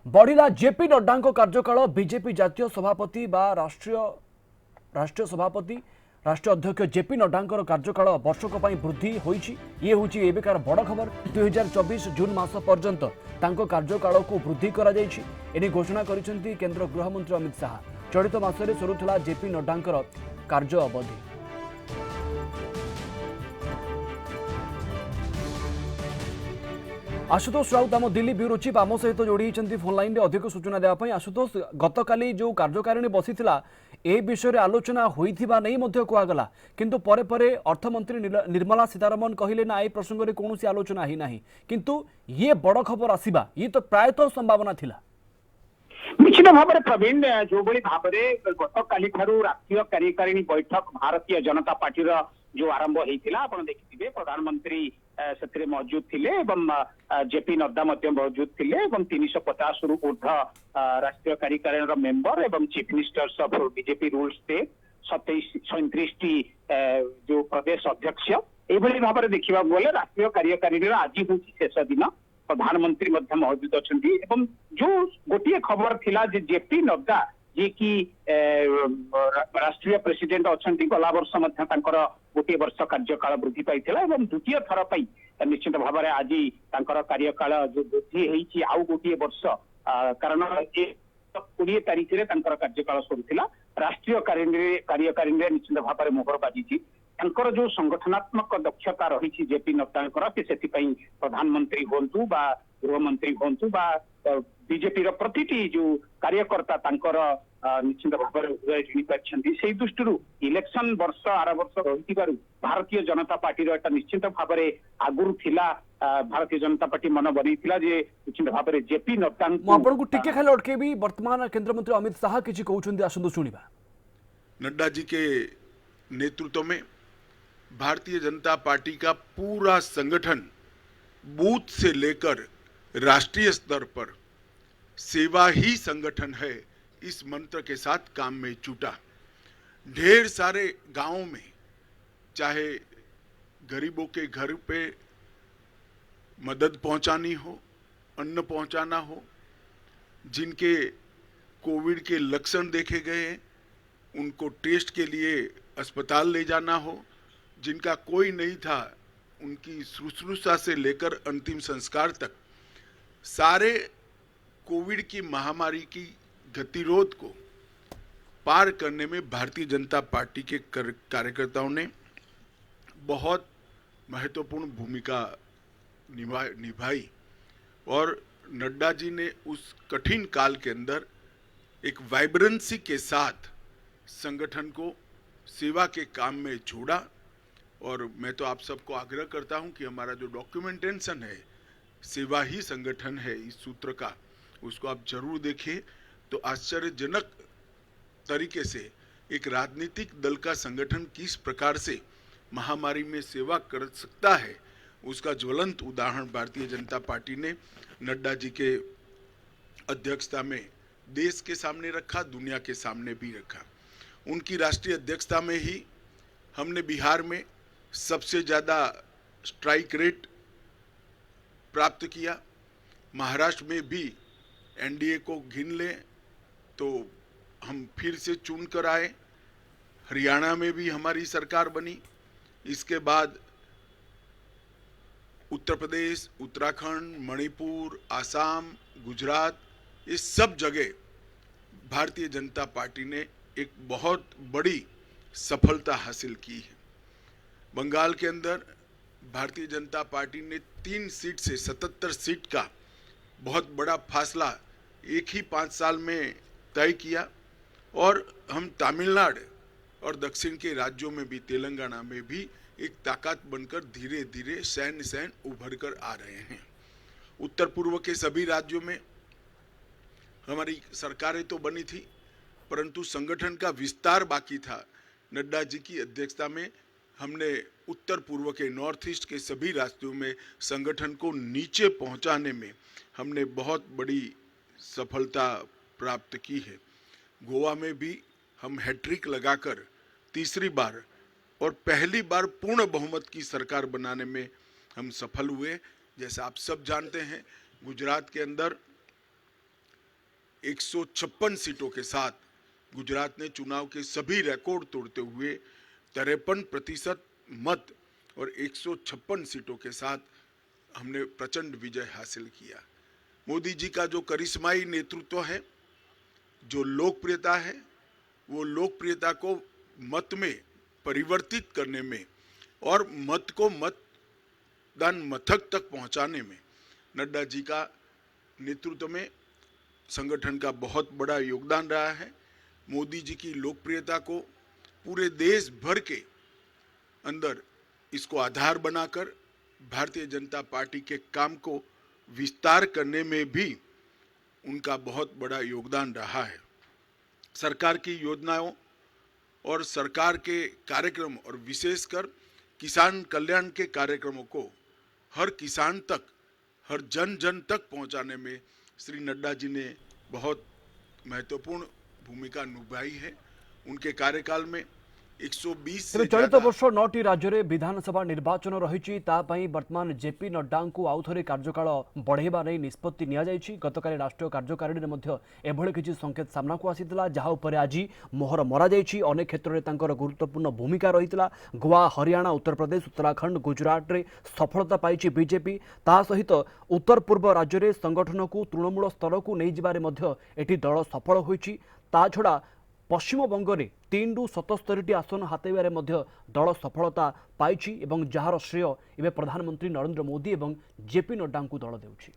बढ़िला JP Nadda कार्यकाल BJP जातीय सभापति बा राष्ट्रीय सभापति राष्ट्रीय अध्यक्ष जेपी नड्डा कार्यकाल वर्षक वृद्धि होईछि। ये हूँ एबेकार बड़ खबर। 2024 जून मास पर्यंत कार्यकाल को वृद्धि करा जायछि। एने घोषणा करिसेंती केंद्र गृहमंत्री अमित शाह। चलित मासरे सरुथला जेपी नड्डा कार्य अवधि। आशुतोष राउत आम दिल्ली ब्यूरो चीफ आम सहित जोड़ी फोन लाइन में अधिक सूचना देवाई। आशुतोष, गतकाली जो कार्यकारिणी बसी ए विषय में आलोचना होइथिबा नहीं मध्य कहगला, किंतु परे परे अर्थमंत्री निर्मला सीतारमण कहले ना ए प्रसंग में कौन आलोचना ही नहीं, किंतु ये बड़ खबर आसीबा ये तो प्रायतः संभावना थिला। निश्चित भाव में प्रवीण जो भाव में गतकाली राष्ट्रीय कार्यकारिणी बैठक भारतीय जनता पार्टी जो आरंभ होता आप देखिए प्रधानमंत्री से मौजूद थे एवं जेपी नड्डा मौजूद थे एवं 350 रु ऊर्ध राष्ट्रीय कार्यकारिणी मेंबर एवं chief ministers of BJP rules state 37 जो प्रदेश अध्यक्ष ये भाव में देखा गले राष्ट्रीय कार्यकारिणी आज हूँ शेष दिन प्रधानमंत्री मौजूद अच्छा जो गोटे खबर थिला जेपी नड्डा जी की राष्ट्रीय प्रेसिडेंट अच्छा गला वर्ष गोटे वर्ष कार्यकाल वृद्धि पाई द्वितीय थर पर निश्चित भाव में आज कार्यकाल जो वृद्धि होती आउ गोटे वर्ष कारण 20 तारीख में कार्यकाल सरुला राष्ट्रीय कार्यकारिणी निश्चित भाव में मोहर बाजी जो संगठनात्मक दक्षता रही जेपी नड्डा से प्रधानमंत्री हूँ बा गृहमंत्री हूँ बा बीजेपी प्रति जो कार्यकर्ता निश्चित भाव में दृष्टि इलेक्शन वर्ष आर वर्ष रही भारतीय जनता पार्टी निश्चित भाव में आगुरी थिला भारतीय जनता पार्टी मन बनी निश्चित भाव में जेपी नड्डा आपको टिके खाली अटकेबी। वर्तमान केंद्रमंत्री अमित शाह किसी कहते आसतु शुणा। नड्डा जी के नेतृत्व में भारतीय जनता पार्टी का पूरा संगठन बूथ से लेकर राष्ट्रीय स्तर पर सेवा ही संगठन है इस मंत्र के साथ काम में जुटा। ढेर सारे गांवों में चाहे गरीबों के घर पे मदद पहुंचानी हो, अन्न पहुंचाना हो, जिनके कोविड के लक्षण देखे गए हैं उनको टेस्ट के लिए अस्पताल ले जाना हो, जिनका कोई नहीं था उनकी शुश्रूषा से लेकर अंतिम संस्कार तक सारे कोविड की महामारी की गतिरोध को पार करने में भारतीय जनता पार्टी के कार्यकर्ताओं ने बहुत महत्वपूर्ण भूमिका निभाई और नड्डा जी ने उस कठिन काल के अंदर एक वाइब्रेंसी के साथ संगठन को सेवा के काम में जोड़ा। और मैं तो आप सबको आग्रह करता हूं कि हमारा जो डॉक्यूमेंटेशन है सेवा ही संगठन है इस सूत्र का, उसको आप जरूर देखिए। तो आश्चर्यजनक तरीके से एक राजनीतिक दल का संगठन किस प्रकार से महामारी में सेवा कर सकता है उसका ज्वलंत उदाहरण भारतीय जनता पार्टी ने नड्डा जी के अध्यक्षता में देश के सामने रखा, दुनिया के सामने भी रखा। उनकी राष्ट्रीय अध्यक्षता में ही हमने बिहार में सबसे ज़्यादा स्ट्राइक रेट प्राप्त किया। महाराष्ट्र में भी एनडीए को गिन लें तो हम फिर से चुन कर आए। हरियाणा में भी हमारी सरकार बनी। इसके बाद उत्तर प्रदेश, उत्तराखंड, मणिपुर, आसाम, गुजरात, इस सब जगह भारतीय जनता पार्टी ने एक बहुत बड़ी सफलता हासिल की है। बंगाल के अंदर भारतीय जनता पार्टी ने 3 सीट से 77 सीट का बहुत बड़ा फासला एक ही 5 साल में तय किया। और हम तमिलनाडु और दक्षिण के राज्यों में भी, तेलंगाना में भी एक ताकत बनकर धीरे धीरे सैन उभर कर आ रहे हैं। उत्तर पूर्व के सभी राज्यों में हमारी सरकारें तो बनी थी परंतु संगठन का विस्तार बाकी था। नड्डा जी की अध्यक्षता में हमने उत्तर पूर्व के नॉर्थ ईस्ट के सभी राज्यों में संगठन को नीचे पहुंचाने में हमने बहुत बड़ी सफलता प्राप्त की है। गोवा में भी हम हैट्रिक लगाकर तीसरी बार और पहली बार पूर्ण बहुमत की सरकार बनाने में हम सफल हुए। जैसा आप सब जानते हैं गुजरात के अंदर 156 सीटों के साथ गुजरात ने चुनाव के सभी रिकॉर्ड तोड़ते हुए 53% मत और 156 सीटों के साथ हमने प्रचंड विजय हासिल किया। मोदी जी का जो करिश्माई नेतृत्व है, जो लोकप्रियता है, वो लोकप्रियता को मत में परिवर्तित करने में और मत को मतदान मथक तक पहुंचाने में नड्डा जी का नेतृत्व में संगठन का बहुत बड़ा योगदान रहा है। मोदी जी की लोकप्रियता को पूरे देश भर के अंदर इसको आधार बनाकर भारतीय जनता पार्टी के काम को विस्तार करने में भी उनका बहुत बड़ा योगदान रहा है। सरकार की योजनाओं और सरकार के कार्यक्रम और विशेषकर किसान कल्याण के कार्यक्रमों को हर किसान तक, हर जन जन तक पहुंचाने में श्री नड्डा जी ने बहुत महत्वपूर्ण भूमिका निभाई है। उनके कार्यकाल में 120 से चलित ज्यादा वर्ष 9टी राज्य में विधानसभा निर्वाचन रही बर्तमान जेपी नड्डा को आउ थे कार्यकाल बढ़ेबा नहीं निष्पत्ति नि गतकाली राष्ट्रीय कार्यकारिणी एभली किसी संकेत सामना को आसीला जहाँ उपर आज मोहर मरा जाइछि। अनेक क्षेत्र में तांकर गुरुत्वपूर्ण भूमिका रही गोवा, हरियाणा, उत्तर प्रदेश, उत्तराखंड, गुजरात रे सफलता पाई बीजेपी। ता सहित उत्तर पूर्व राज्य में संगठन को तृणमूल स्तर को नहीं जिबारे मध्य एटी दल सफल होइछि। ता छड़ा पश्चिम बंग में 3 रु 77 आसन हातेबारे मध्य दल सफलता पाई, जार श्रेय एवं प्रधानमंत्री नरेंद्र मोदी और जेपी नड्डा को दल देउछि।